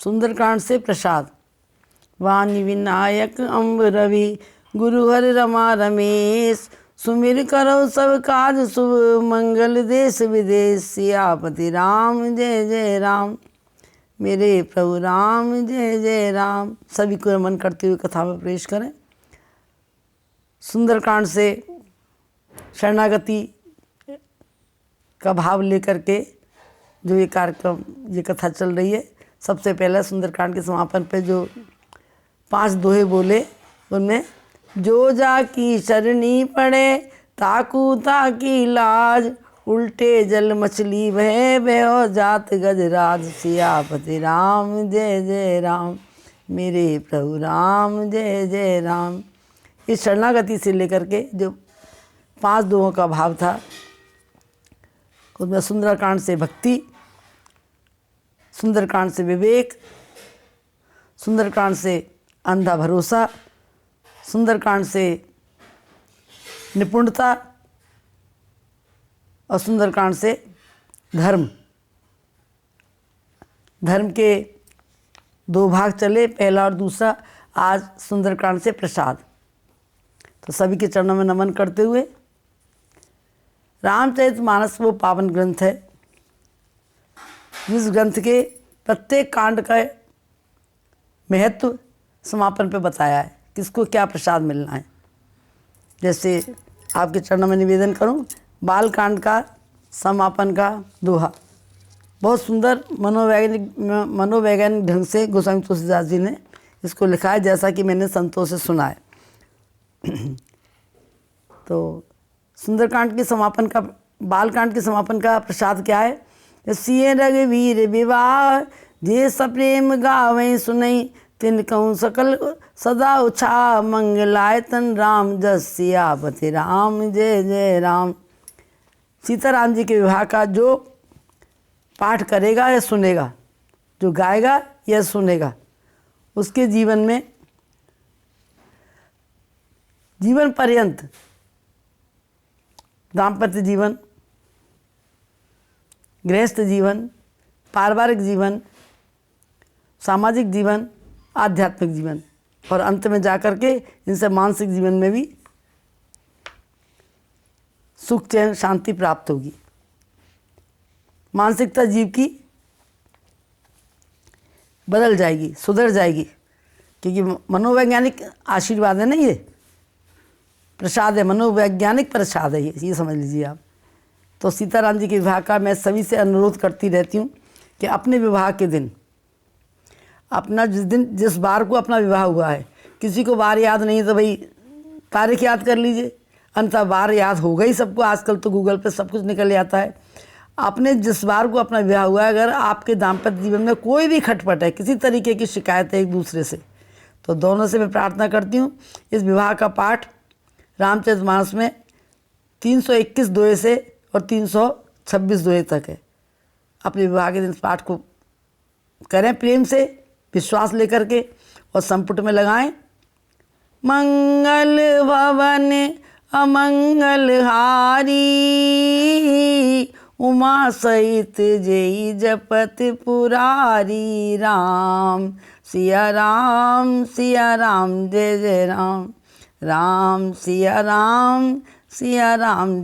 सुंदरकांड से प्रसाद। वाणी विनायक अम्ब रवि गुरु हर रमा रमेश, सुमिर करो सब काज शुभ मंगल देश विदेश। सियापति राम जय जय राम, मेरे प्रभु राम जय जय राम। सभी को नमन करते हुए कथा में प्रवेश करें। सुंदरकांड से शरणागति का भाव लेकर के जो ये कार्यक्रम, ये कथा चल रही है। सबसे पहले सुंदरकांड के समापन पे जो 5 दोहे बोले, उनमें जो जा की शरणी पड़े ताकू ताकी लाज, उल्टे जल मछली भय भयो जात गजराज। सियापति राम जय जय राम, मेरे प्रभु राम जय जय राम। इस शरणागति से लेकर के जो 5 दोहों का भाव था, उसमें सुंदरकांड से भक्ति, सुंदरकांड से विवेक, सुंदरकांड से अंधा भरोसा, सुंदरकांड से निपुणता और सुंदरकांड से धर्म। धर्म के 2 भाग चले, पहला और दूसरा। आज सुंदरकांड से प्रसाद। तो सभी के चरणों में नमन करते हुए, रामचरितमानस वो पावन ग्रंथ है जिस ग्रंथ के प्रत्येक कांड का महत्व समापन पे बताया है, किसको क्या प्रसाद मिलना है। जैसे आपके चरणों में निवेदन करूं, बाल कांड का समापन का दोहा बहुत सुंदर मनोवैज्ञानिक ढंग से गोस्वामी तुलसीदास जी ने इसको लिखा है, जैसा कि मैंने संतों से सुना है। तो सुंदरकांड के समापन का, बालकांड के समापन का प्रसाद क्या है? सिय रघुवीर विवाह जे सप्रेम गावें सुनई, तिन कहूँ सकल सदा उछा मंगलाय तन राम जस। सियापति राम जय जय राम। सीताराम जी के विवाह का जो पाठ करेगा या सुनेगा, जो गाएगा या सुनेगा, उसके जीवन में जीवन पर्यंत दाम्पत्य जीवन, गृहस्थ जीवन, पारिवारिक जीवन, सामाजिक जीवन, आध्यात्मिक जीवन और अंत में जाकर के इनसे मानसिक जीवन में भी सुख चैन शांति प्राप्त होगी। मानसिकता जीव की बदल जाएगी, सुधर जाएगी, क्योंकि मनोवैज्ञानिक आशीर्वाद है ना, ये प्रसाद है, मनोवैज्ञानिक प्रसाद है ये समझ लीजिए आप। तो सीताराम जी के विवाह का मैं सभी से अनुरोध करती रहती हूँ कि अपने विवाह के दिन, अपना जिस बार को अपना विवाह हुआ है, किसी को बार याद नहीं है तो भाई तारीख याद कर लीजिए, अंततः बार याद होगा ही सबको। आजकल तो गूगल पे सब कुछ निकल जाता है। आपने जिस बार को अपना विवाह हुआ है, अगर आपके दाम्पत्य जीवन में कोई भी खटपट है, किसी तरीके की शिकायत है एक दूसरे से, तो दोनों से मैं प्रार्थना करती हूँ इस विवाह का पाठ रामचरितमानस में 321 दोहे से और 326 दोहे तक है। अपने विवाह के दिन इस पाठ को करें प्रेम से, विश्वास लेकर के, और संपुट में लगाएं। मंगल भवन अमंगल हारी, उमा सहित जय जपत पुरारी। राम सिया राम जय जय राम, राम सिया राम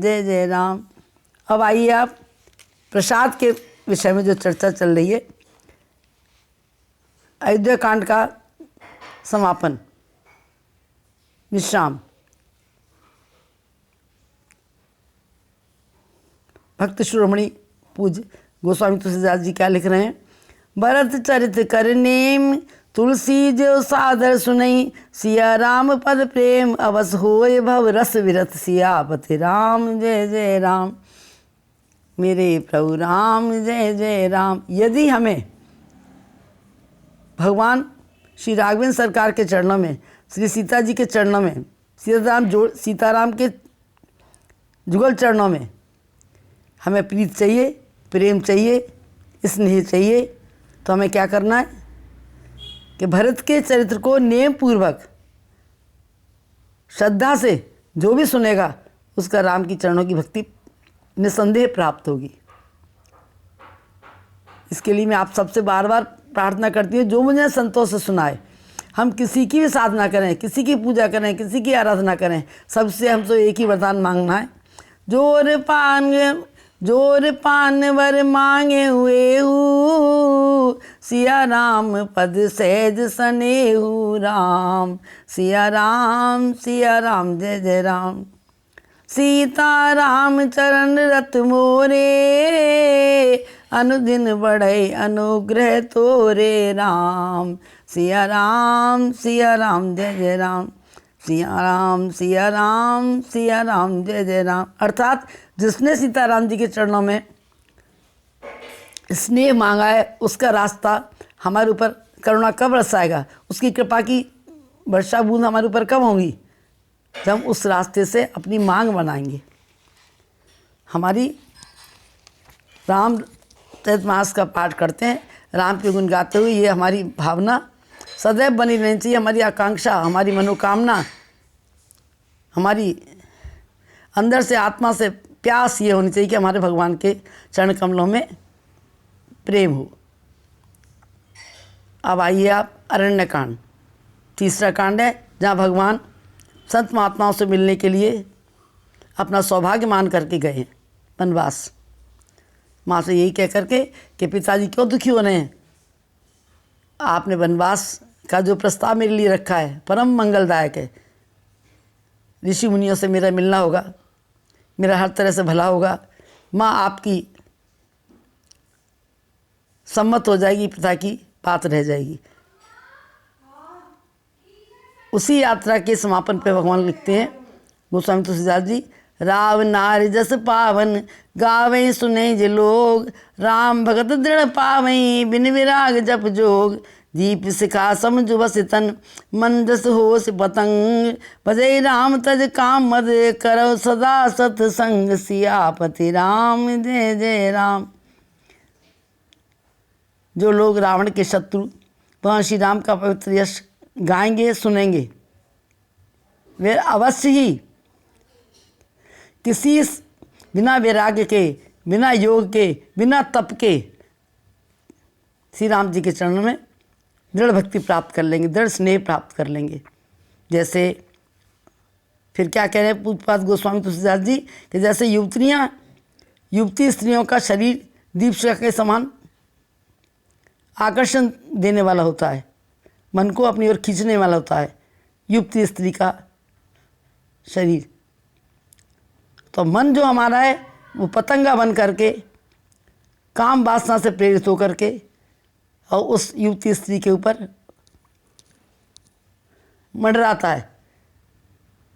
जय जय राम। अब आइए आप प्रसाद के विषय में जो चर्चा चल रही है, अयोध्या कांड का समापन, विश्राम। भक्त शिरोमणि पूज्य गोस्वामी तुलसीदास जी क्या लिख रहे हैं? भरत चरित कर नेम तुलसी जो सादर सुनई, सिया राम पद प्रेम अवस होय भव रस विरत। सियापति राम जय जय राम, मेरे प्रभु राम जय जय राम। यदि हमें भगवान श्री राघवेंद्र सरकार के चरणों में, श्री सीता जी के चरणों में, सीताराम के जुगल चरणों में हमें प्रीत चाहिए, प्रेम चाहिए, स्नेह चाहिए, तो हमें क्या करना है कि भरत के चरित्र को नियम पूर्वक श्रद्धा से जो भी सुनेगा उसका राम की चरणों की भक्ति निसंदेह प्राप्त होगी। इसके लिए मैं आप सबसे बार बार प्रार्थना करती हूँ, जो मुझे संतोष से सुनाए। हम किसी की भी साधना करें, किसी की पूजा करें, किसी की आराधना करें, सबसे हमको एक ही वरदान मांगना है, जोर पान वर मांगे हुए हूँ, सिया राम पद सहज सनेहू राम, सिया राम जय जय राम। सीता राम चरण रत मोरे, अनुदिन बढ़े अनुग्रह तोरे राम, सिया राम जय जय राम, सिया राम जय जय राम। अर्थात जिसने सीताराम जी के चरणों में स्नेह मांगा है, उसका रास्ता हमारे ऊपर करुणा कब बरसाएगा, उसकी कृपा की वर्षा बूंद हमारे ऊपर कब होंगी, जब हम उस रास्ते से अपनी मांग बनाएंगे। हमारी रामचरितमानस का पाठ करते हैं, राम के गुण गाते हुए, ये हमारी भावना सदैव बनी रहनी चाहिए, हमारी आकांक्षा, हमारी मनोकामना, हमारी अंदर से आत्मा से प्यास ये होनी चाहिए कि हमारे भगवान के चरण कमलों में प्रेम हो। अब आइए आप अरण्य कांड, तीसरा कांड है, जहाँ भगवान संत महात्माओं से मिलने के लिए अपना सौभाग्य मान करके गए हैं वनवास। माँ से यही कह करके कि पिताजी क्यों दुखी हो रहे हैं, आपने वनवास का जो प्रस्ताव मेरे लिए रखा है परम मंगलदायक है, ऋषि मुनियों से मेरा मिलना होगा, मेरा हर तरह से भला होगा, माँ आपकी सम्मत हो जाएगी, पिता की बात रह जाएगी। उसी यात्रा के समापन पे भगवान लिखते हैं गोस्वामी तुलसीदास जी, राव नार जस पावन गावें सुने जे लोग, राम भगत दृढ़ पावें बिन विराग जप जोग, दीप शिखा समझ बस तन मन जस होश पतंग, भजई राम तज काम मद करो सदा सतसंग, सियापति राम जय जय राम। जो लोग रावण के शत्रु वहाँ श्री राम का पवित्र यश गाएंगे सुनेंगे, वे अवश्य ही किसी बिना वैराग्य के, बिना योग के, बिना तप के श्री राम जी के चरणों में दृढ़ भक्ति प्राप्त कर लेंगे, दृढ़ स्नेह प्राप्त कर लेंगे। जैसे फिर क्या कह रहे हैं पूज्यपाद गोस्वामी तुलसीदास जी कि जैसे युवती स्त्रियों का शरीर दीपशिखा के समान आकर्षण देने वाला होता है, मन को अपनी ओर खींचने वाला होता है युवती स्त्री का शरीर, तो मन जो हमारा है वो पतंगा बन करके काम वासना से प्रेरित होकर के और उस युवती स्त्री के ऊपर मंडराता है।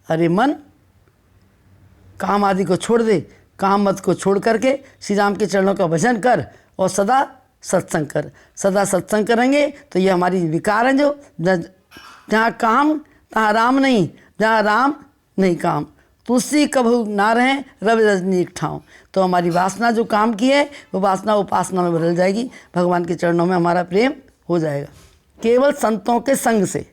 अरे मन, काम आदि को छोड़ दे, काम मत को छोड़ करके श्री राम के चरणों का भजन कर और सदा सत्संग कर। सदा सत्संग करेंगे तो ये हमारी विकार हैं, जो जहाँ काम तहाँ राम नहीं, जहाँ राम नहीं काम, तुलसी कभू ना रहें रवि रजनी एक ठाव। तो हमारी वासना जो काम की है वो वासना उपासना में बदल जाएगी, भगवान के चरणों में हमारा प्रेम हो जाएगा केवल संतों के संग से।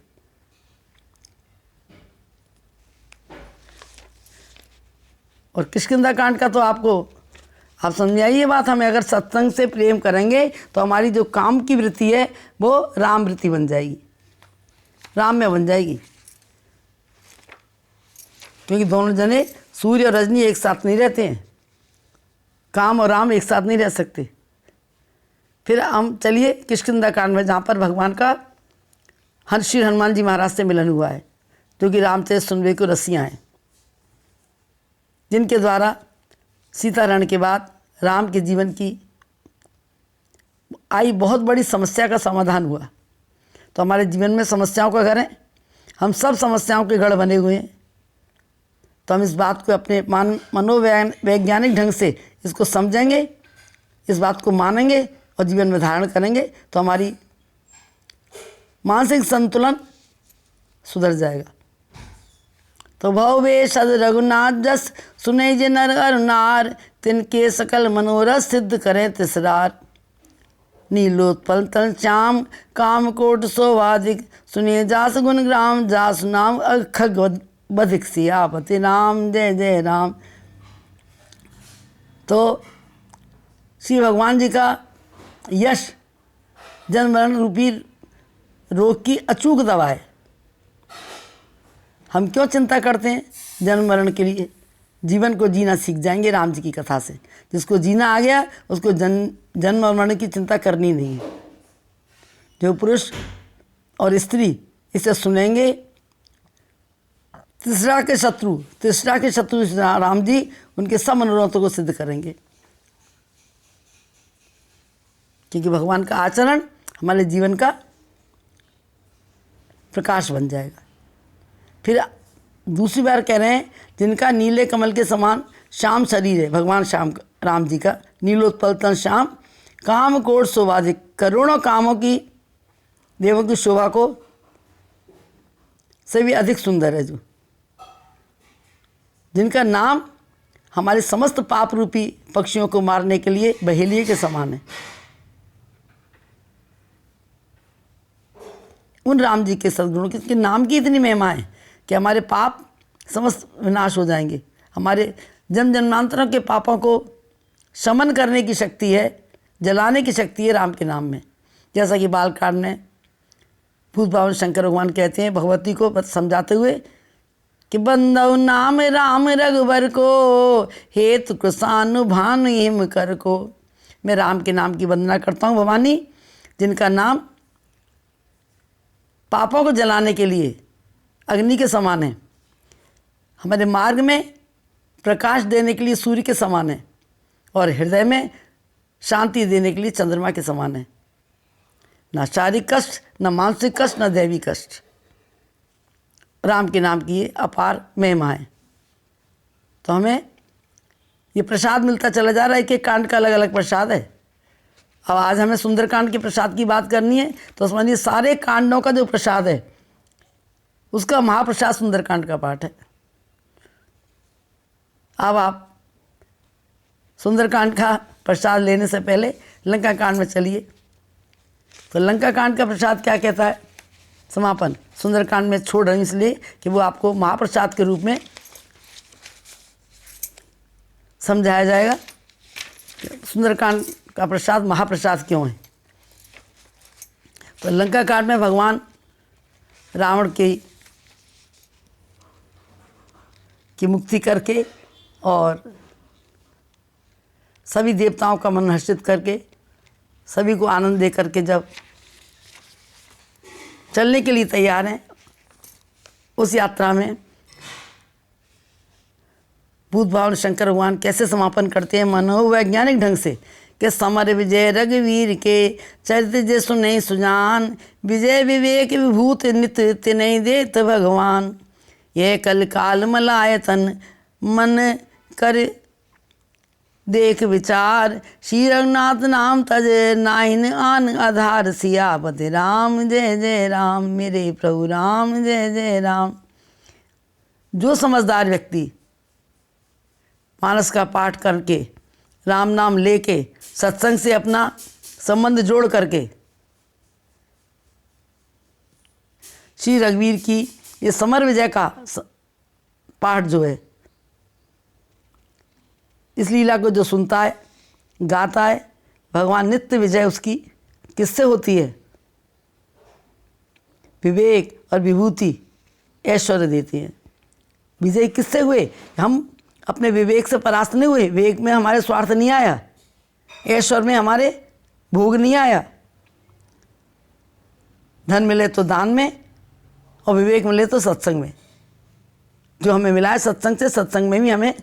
और किष्किंधा कांड का तो आपको आप समझाइए बात, हमें अगर सत्संग से प्रेम करेंगे तो हमारी जो काम की वृत्ति है वो राम वृत्ति बन जाएगी, राम में बन जाएगी। क्योंकि दोनों जने सूर्य और रजनी एक साथ नहीं रहते हैं, काम और राम एक साथ नहीं रह सकते। फिर हम चलिए किष्किंधा कांड में, जहाँ पर भगवान का श्री हनुमान जी महाराज से मिलन हुआ है, जो कि रामचरित सुनवे को रसियाँ हैं, जिनके द्वारा सीताहरण के बाद राम के जीवन की आई बहुत बड़ी समस्या का समाधान हुआ। तो हमारे जीवन में समस्याओं का घर है, हम सब समस्याओं के गढ़ बने हुए हैं। तो हम इस बात को अपने मनोवैज्ञानिक ढंग से इसको समझेंगे, इस बात को मानेंगे और जीवन में धारण करेंगे तो हमारी मानसिक संतुलन सुधर जाएगा। तो भवे सद रघुनाथ जस सुने जे नर अर नार, तिनके सकल मनोरथ सिद्ध करें तिसरार। नीलोत्पल तल श्याम काम कोट शोभाधिक, सुने जास गुण ग्राम जास नाम अखग बधिक, सियापति राम जय जय राम। तो श्री भगवान जी का यश जन्म मरण रूपी रोग की अचूक दवा है। हम क्यों चिंता करते हैं जन्म मरण के लिए? जीवन को जीना सीख जाएंगे राम जी की कथा से। जिसको जीना आ गया उसको जन्म और मरण की चिंता करनी नहीं है। जो पुरुष और स्त्री इसे सुनेंगे, तीसरा के शत्रु राम जी उनके सब मनोरथों को सिद्ध करेंगे। क्योंकि भगवान का आचरण हमारे जीवन का प्रकाश बन जाएगा। फिर दूसरी बार कह रहे हैं, जिनका नीले कमल के समान श्याम शरीर है, भगवान श्याम राम जी का नीलोत्पल तन श्याम, काम कोट शोभाधिक, करोड़ों कामों की देवों की शोभा को से भी अधिक सुंदर है। जो जिनका नाम हमारे समस्त पाप रूपी पक्षियों को मारने के लिए बहेलिए के समान है। उन राम जी के सद्गुणों के नाम की इतनी महिमा है कि हमारे पाप समस्त विनाश हो जाएंगे। हमारे जन्म जन्मांतरों के पापों को शमन करने की शक्ति है, जलाने की शक्ति है राम के नाम में। जैसा कि बालकांड में भूत भावन शंकर भगवान कहते हैं भगवती को समझाते हुए कि बंदौ नाम राम रघुबर को, हेतु कृषानुभान हिम कर को। मैं राम के नाम की वंदना करता हूँ भवानी, जिनका नाम पापों को जलाने के लिए अग्नि के समान है, हमारे मार्ग में प्रकाश देने के लिए सूर्य के समान है, और हृदय में शांति देने के लिए चंद्रमा के समान है। ना शारीरिक कष्ट, न मानसिक कष्ट, न दैवी कष्ट। राम के नाम की ये अपार महिमा है। तो हमें ये प्रसाद मिलता चला जा रहा है। एक कांड का अलग अलग प्रसाद है। अब आज हमें सुंदरकांड के प्रसाद की बात करनी है, तो समझिए सारे कांडों का जो प्रसाद है उसका महाप्रसाद सुंदरकांड का पाठ है। अब आप सुंदरकांड का प्रसाद लेने से पहले लंका कांड में चलिए। तो लंका कांड का प्रसाद क्या कहता है? समापन सुंदरकांड में छोड़ रहे हैं इसलिए कि वो आपको महाप्रसाद के रूप में समझाया जाएगा। सुंदरकांड का प्रसाद महाप्रसाद क्यों है? तो लंका कांड में भगवान रावण की मुक्ति करके और सभी देवताओं का मन हर्षित करके, सभी को आनंद दे करके जब चलने के लिए तैयार हैं, उस यात्रा में भूत भावन शंकर भगवान कैसे समापन करते हैं मनोवैज्ञानिक ढंग से कि समर विजय रघुवीर के चरित्र जे सुने सुजान, विजय विवेक विभूत नित्य तिनहि देत भगवान, यह कल काल मलायतन मन कर देख विचार, श्री रघुनाथ नाम तज नाहिन आन आधार, सियापति राम जय जय राम, मेरे प्रभु राम जय जय राम। जो समझदार व्यक्ति मानस का पाठ करके राम नाम लेके सत्संग से अपना संबंध जोड़ करके श्री रघुवीर की ये समर विजय का पाठ जो है, इस लीला को जो सुनता है, गाता है, भगवान नित्य विजय उसकी किससे होती है? विवेक और विभूति ऐश्वर्य देती है। विजय किससे हुए? हम अपने विवेक से परास्त नहीं हुए। विवेक में हमारे स्वार्थ नहीं आया, ऐश्वर्य में हमारे भोग नहीं आया। धन मिले तो दान में और विवेक मिले तो सत्संग में। जो हमें मिला है सत्संग से, सत्संग में भी हमें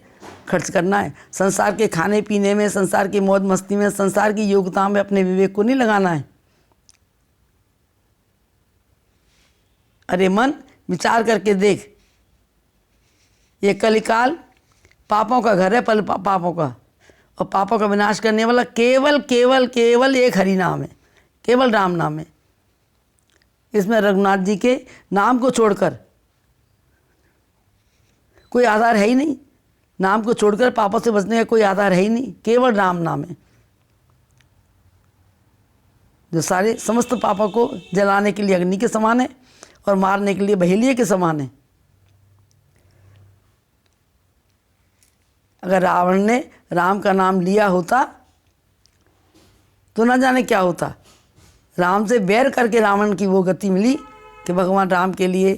खर्च करना है। संसार के खाने पीने में, संसार की मौज मस्ती में, संसार की योग्यता में अपने विवेक को नहीं लगाना है। अरे मन, विचार करके देख, ये कलिकाल पापों का घर है, पल पापों का, और पापों का विनाश करने वाला केवल केवल केवल एक हरि नाम है, केवल राम नाम है। इसमें रघुनाथ जी के नाम को छोड़कर कोई आधार है ही नहीं। नाम को छोड़कर पापों से बचने का कोई आधार है ही नहीं, केवल राम नाम है जो सारे समस्त पापों को जलाने के लिए अग्नि के समान है और मारने के लिए बहेलिए के समान है। अगर रावण ने राम का नाम लिया होता तो न जाने क्या होता। राम से बैर करके रावण की वो गति मिली कि भगवान राम के लिए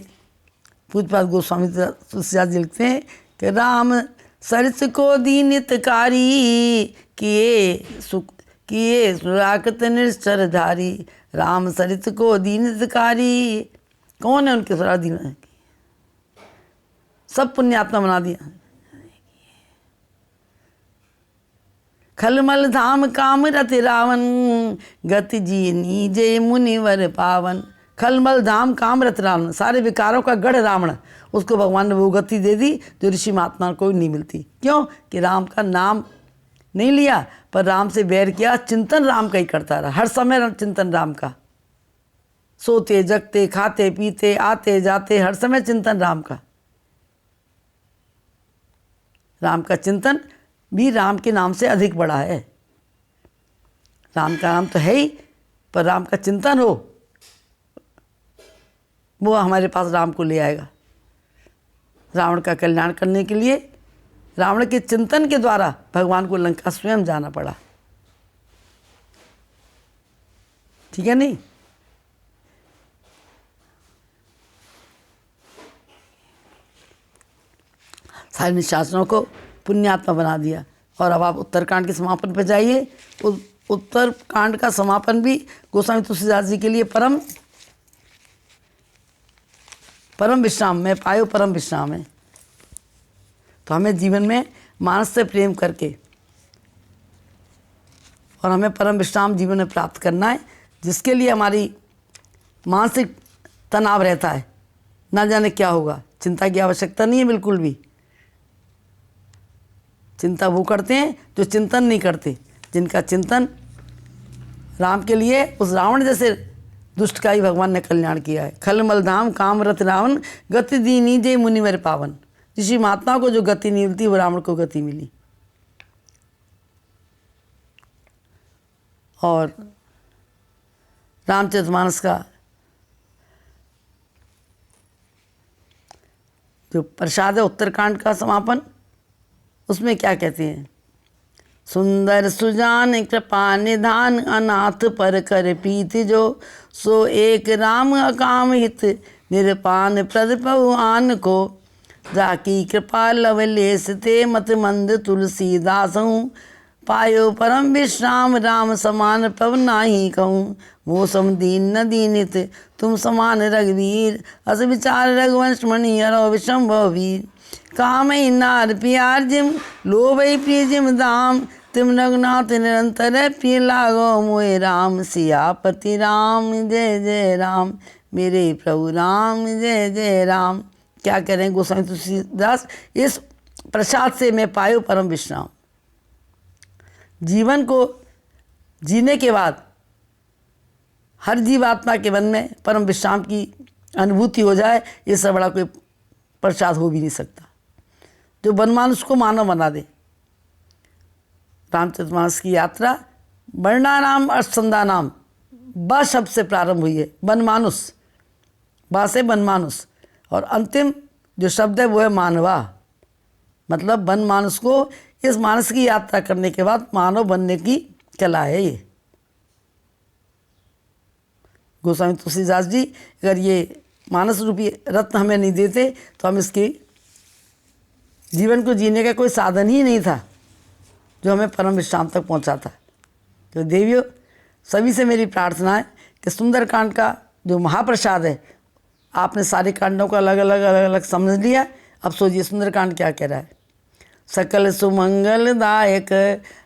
पूज्यपाद गोस्वामी तुलसीदास जी लिखते हैं कि राम सरिस को दीनितकारी किए सुराकत निश्चरधारी। राम सरित को दीनितकारी, कौन है उनके सारा दीन, सब पुण्यात्मा बना दिया। खलमल धाम काम रति रावण, गति जी नीजे मुनिवर पावन। खलमल धाम काम रत रावण, सारे विकारों का गढ़ रावण, उसको भगवान ने वो गति दे दी जो ऋषि महात्मा को नहीं मिलती। क्यों कि राम का नाम नहीं लिया, पर राम से बैर किया, चिंतन राम का ही करता रहा, हर समय चिंतन राम का, सोते जगते खाते पीते आते जाते हर समय चिंतन राम का। राम का चिंतन भी राम के नाम से अधिक बड़ा है। राम का नाम तो है ही, पर राम का चिंतन हो, वो हमारे पास राम को ले आएगा। रावण का कल्याण करने के लिए रावण के चिंतन के द्वारा भगवान को लंका स्वयं जाना पड़ा। ठीक है नहीं? सारे निशाचरों को पुण्यात्मा बना दिया। और अब आप उत्तरकांड के समापन पर जाइए। उत्तरकांड का समापन भी गोस्वामी तुलसीदास जी के लिए परम विश्राम में पायो, परम विश्राम है। तो हमें जीवन में मानस से प्रेम करके और हमें परम विश्राम जीवन में प्राप्त करना है, जिसके लिए हमारी मानसिक तनाव रहता है, ना जाने क्या होगा। चिंता की आवश्यकता नहीं है बिल्कुल भी। चिंता वो करते हैं जो चिंतन नहीं करते, जिनका चिंतन राम के लिए, उस रावण जैसे दुष्ट का ही भगवान ने कल्याण किया है। खलमल धाम काम रत रावण, गति दीनी जय मुनिवर पावन। ऋषि महात्मा को जो गति नहीं मिलती, वो रावण को गति मिली। और रामचरितमानस का जो प्रसाद है, उत्तरकांड का समापन, उसमें क्या कहते हैं? सुंदर सुजान कृपा निधान, अनाथ पर कर पीत जो, सो एक राम अकाम हित, निरपान प्रद पहुआन को। जाकी कृपा लवलेस ते मत मंद तुलसीदास हूँ, पायो परम विश्राम राम समान पव नाही कहूँ। मौसम दीन न दीनित तुम समान रघुवीर, अस विचार रघुवंश मणि हरो विशंभव वीर। काम नार प्यार जिम, लोभई प्रिय जिम दाम, तिम रघुनाथ निरंतर प्रिय लागो मोए राम। सियापति राम जय जय राम, मेरे प्रभु राम जय जय राम। क्या कह रहे हैं गोस्वामी तुलसीदास? इस प्रसाद से मैं पायो परम विश्राम। जीवन को जीने के बाद हर जीवात्मा के मन में परम विश्राम की अनुभूति हो जाए, इससे बड़ा कोई प्रसाद हो भी नहीं सकता, जो बनमानुष को मानव बना दे। रामचरितमानस की यात्रा वर्णानाम अष्टसंधानाम, ब शब्द से प्रारंभ हुई है, बनमानुष, बा से बनमानुष, और अंतिम जो शब्द है वो है मानवा। मतलब बनमानुष को इस मानस की यात्रा करने के बाद मानव बनने की कला है ये। गोस्वामी तुलसीदास जी अगर ये मानस रूपी रत्न हमें नहीं देते तो हम इसके जीवन को जीने का कोई साधन ही नहीं था जो हमें परम विश्राम तक पहुंचाता। तो देवियों, सभी से मेरी प्रार्थना है कि सुंदरकांड का जो महाप्रसाद है, आपने सारे कांडों को अलग अलग समझ लिया। अब सोचिए सुंदरकांड क्या कह रहा है। सकल सुमंगलदायक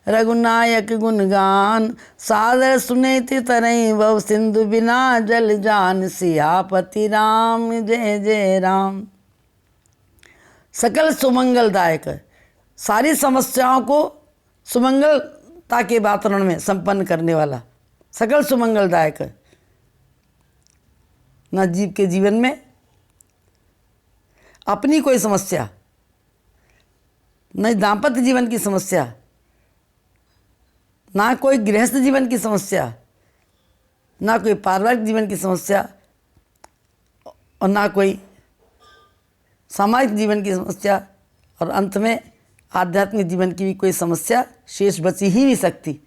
रघुनायक गुणगान, सादर सुनेति तरई भव सिंधु बिना जल जान। सियापति राम जय जय राम। सकल सुमंगलदायक, सारी समस्याओं को सुमंगलता के वातावरण में संपन्न करने वाला, सकल सुमंगलदायक। न जीव के जीवन में अपनी कोई समस्या, न दाम्पत्य जीवन की समस्या, ना कोई गृहस्थ जीवन की समस्या, ना कोई पारिवारिक जीवन की समस्या, और ना कोई सामाजिक जीवन की समस्या, और अंत में आध्यात्मिक जीवन की भी कोई समस्या शेष बची ही नहीं सकती।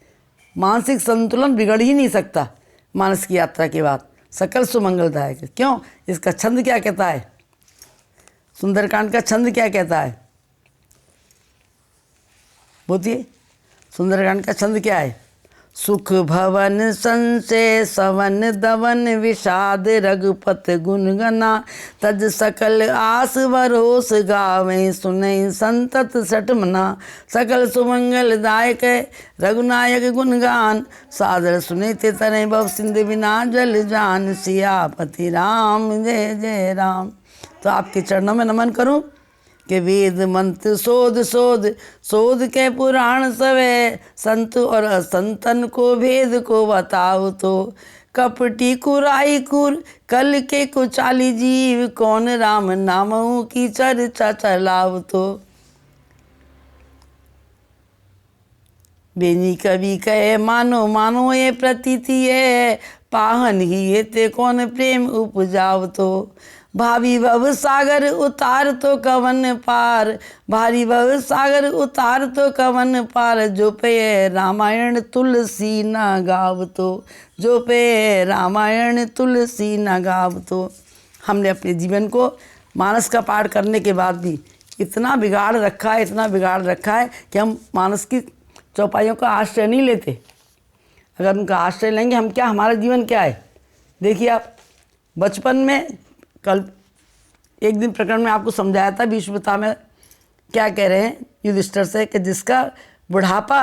मानसिक संतुलन बिगड़ ही नहीं सकता। मानस की यात्रा के बाद सकल सुमंगलदायक। क्यों? इसका छंद क्या कहता है? सुंदरकांड का छंद क्या कहता है? बोलिए, सुंदरकांड का छंद क्या है? सुख भवन संशय सवन दवन विषाद रघुपत गुणगना तज सकल आस भरोस गावें सुनई संतत सठ मना सकल सुमंगल दायक रघुनायक गुणगान सादर सुने ते तने भव सिंध बिना जल जान सियापति राम जय जय राम। तो आपके चरणों में नमन करूं कि वेद मंत्र शोध शोध शोध के पुराण सवे संत और असंतन को भेद को बताओ तो कपटी कुराई कुर कल के कुचाली जीव कौन राम नामों की चर्चा चलाओ तो। बेनी कवि कहे मानो मानो ये प्रतीति है पाहन ही ये ते कौन प्रेम उपजाओ तो। भावी भव सागर उतार तो कवन पार भारी भव सागर उतार तो कवन पार जो पे रामायण तुलसी न गाव तो जो पे रामायण तुलसी न गाव तो। हमने अपने जीवन को मानस का पाठ करने के बाद भी इतना बिगाड़ रखा है, इतना बिगाड़ रखा है कि हम मानस की चौपाइयों का आश्रय नहीं लेते। अगर उनका आश्रय लेंगे हम, क्या हमारा जीवन क्या है? देखिए आप, बचपन में कल एक दिन प्रकरण में आपको समझाया था, भीष्मता में क्या कह रहे हैं युधिष्ठिर से कि जिसका बुढ़ापा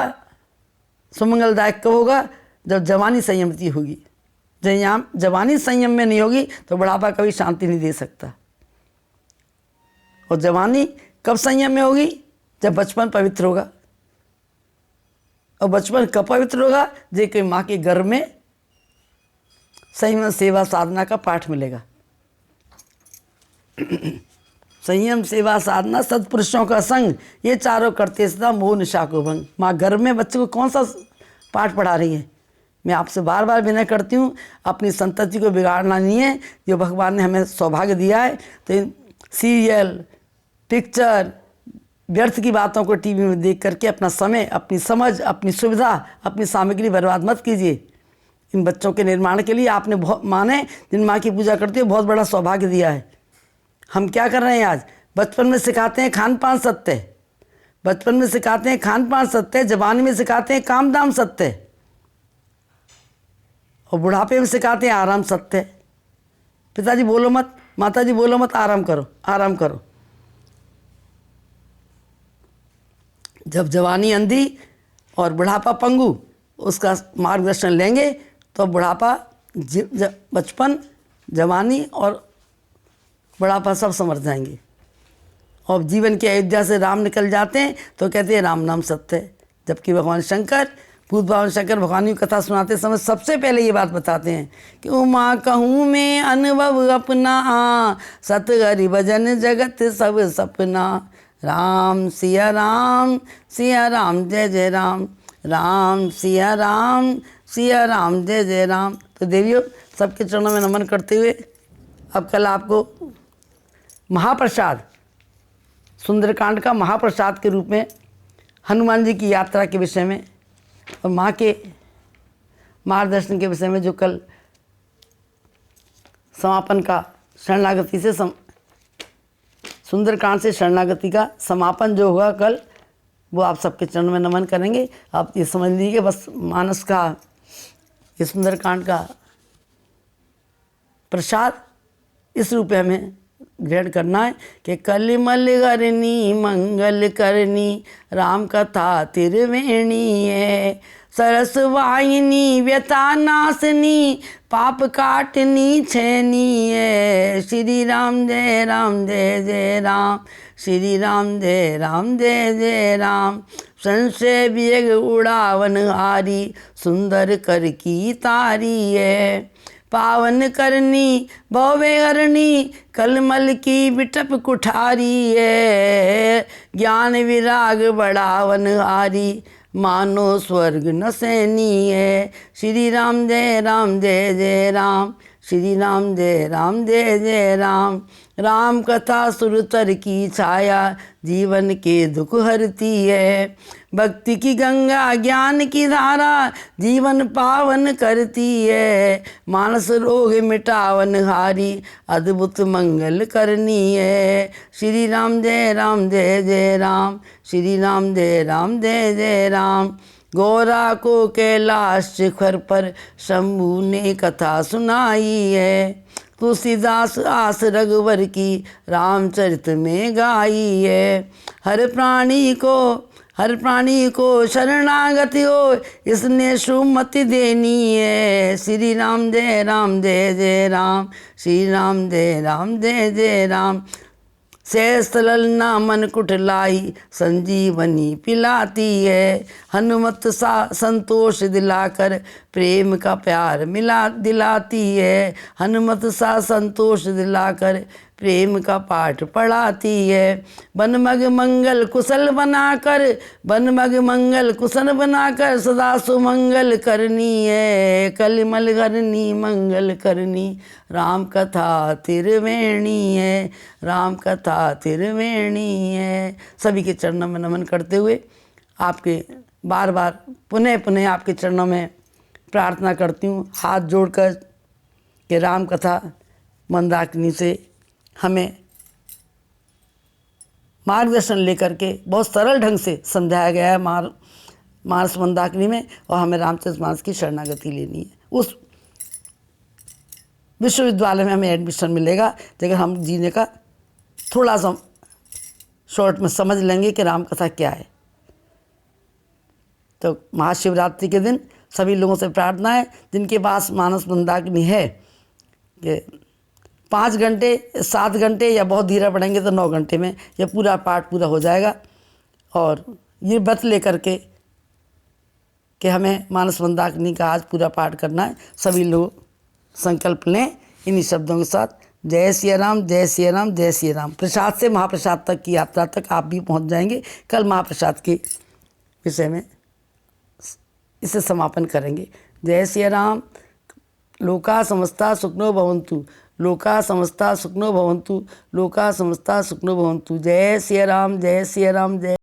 सुमंगलदायक कब होगा? जब जवानी संयमती होगी। जब जवानी संयम में नहीं होगी तो बुढ़ापा कभी शांति नहीं दे सकता। और जवानी कब संयम में होगी? जब बचपन पवित्र होगा। और बचपन कब पवित्र होगा? जब कोई माँ के गर्भ में संयम सेवा साधना का पाठ मिलेगा। संयम सेवा साधना सत्पुरुषों का संग ये चारों करते सदा मोह निशा को भंग। माँ गर्भ में बच्चे को कौन सा पाठ पढ़ा रही है? मैं आपसे बार बार विनय करती हूँ, अपनी संतति को बिगाड़ना नहीं है। जो भगवान ने हमें सौभाग्य दिया है तो सीरियल पिक्चर व्यर्थ की बातों को टीवी में देख करके अपना समय, अपनी समझ, अपनी सुविधा, अपनी सामग्री बर्बाद मत कीजिए। इन बच्चों के निर्माण के लिए आपने बहुत माँ ने, जिन माँ की पूजा करती है, बहुत बड़ा सौभाग्य दिया है। हम क्या कर रहे हैं आज? बचपन में सिखाते हैं खान पान सत्य, बचपन में सिखाते हैं खान पान सत्य, जवानी में सिखाते हैं काम दाम सत्य, और बुढ़ापे में सिखाते हैं आराम सत्य। पिताजी बोलो मत, माताजी बोलो मत, आराम करो, आराम करो। जब जवानी अंधी और बुढ़ापा पंगु, उसका मार्गदर्शन लेंगे तो बुढ़ापा, बचपन, जवानी और बुढ़ापा सब समझ जाएंगे। और जीवन की अयोध्या से राम निकल जाते हैं तो कहते हैं राम नाम सत्य है। जबकि भगवान शंकर, भूत भगवान शंकर भगवान की कथा सुनाते समय सबसे पहले ये बात बताते हैं कि उमा कहूँ मैं अनुभव अपना सतहरि भजन जगत सब सपना। राम सिया राम जय जय राम, राम सिया राम जय जय राम। तो देवियों, सबके चरणों में नमन करते हुए अब कल आपको महाप्रसाद, सुंदरकांड का महाप्रसाद के रूप में हनुमान जी की यात्रा के विषय में और माँ के मार्गदर्शन के विषय में जो कल समापन का शरणागति से सुंदरकांड से शरणागति का समापन जो होगा कल, वो आप सबके चरणों में नमन करेंगे। आप ये समझ लीजिए बस मानस का, ये सुंदरकांड का प्रसाद इस रूप में हमें ग्रहण करना है कि कलिमल करनी मंगल करनी राम कथा तिरवेणी है। सरस वाहिनी व्यथा नासनी पाप काटनी छैनी है। श्री राम जय जय राम, श्री राम जय जय राम। संशय वियोग उड़ावन हारी सुंदर कर की तारी है। पावन करनी भवे हरणी कलमल की बिटप कुठारी है। ज्ञान विराग बढ़ावन हारी मानो स्वर्ग न सैनी है। श्री राम जय जय राम, श्री राम जय जय राम। राम कथा सुरतर की छाया जीवन के दुख हरती है। भक्ति की गंगा ज्ञान की धारा जीवन पावन करती है। मानस रोग मिटावन हारी अद्भुत मंगल करनी है। श्री राम जय जय राम। श्री राम जय जय राम। गौरा को कैलाश शिखर पर शंभू ने कथा सुनाई है। तुलसीदास आस रघुवर की रामचरित में गाई है। हर प्राणी को शरणागति हो इसने सुमति देनी है। श्री राम जय जय राम। श्री राम जय जय राम। सहस्त्र ललना मन कुटलाई संजीवनी पिलाती है। हनुमत सा संतोष दिलाकर प्रेम का प्यार दिलाती है। हनुमत सा संतोष दिलाकर प्रेम का पाठ पढ़ाती है। बनमग मंगल कुशल बनाकर सदा सुमंगल करनी है। कलिमल करनी मंगल करनी राम कथा तिरवेणी है। राम कथा तिरवेणी है। सभी के चरणों में नमन करते हुए आपके बार बार पुनः आपके चरणों में प्रार्थना करती हूँ हाथ जोड़कर कि राम कथा मंदाकिनी से हमें मार्गदर्शन लेकर के बहुत सरल ढंग से समझाया गया है मानस मंदाकिनी में, और हमें रामचरितमानस की शरणागति लेनी है। उस विश्वविद्यालय में हमें एडमिशन मिलेगा लेकिन हम जीने का थोड़ा सा शॉर्ट में समझ लेंगे कि राम कथा क्या है। तो महाशिवरात्रि के दिन सभी लोगों से प्रार्थना है जिनके पास मानस मंदाकिनी है कि 5 घंटे 7 घंटे या बहुत धीरे पढ़ेंगे तो 9 घंटे में यह पूरा पाठ पूरा हो जाएगा। और ये व्रत लेकर के कि हमें मानस मंदाकिनी का आज पूरा पाठ करना है। सभी लोग संकल्प लें इन्हीं शब्दों के साथ। जय सिया राम जय सिया राम जय सिया राम। प्रसाद से महाप्रसाद तक की यात्रा तक आप भी पहुंच जाएंगे। कल महाप्रसाद के विषय में इसे समापन करेंगे। जय सिया राम। लोका समस्ता सुखिनो भवन्तु। लोका समस्ता सुखिनो भवन्तु। लोका समस्ता सुखिनो भवन्तु। जय सिया राम जय सिया राम जय।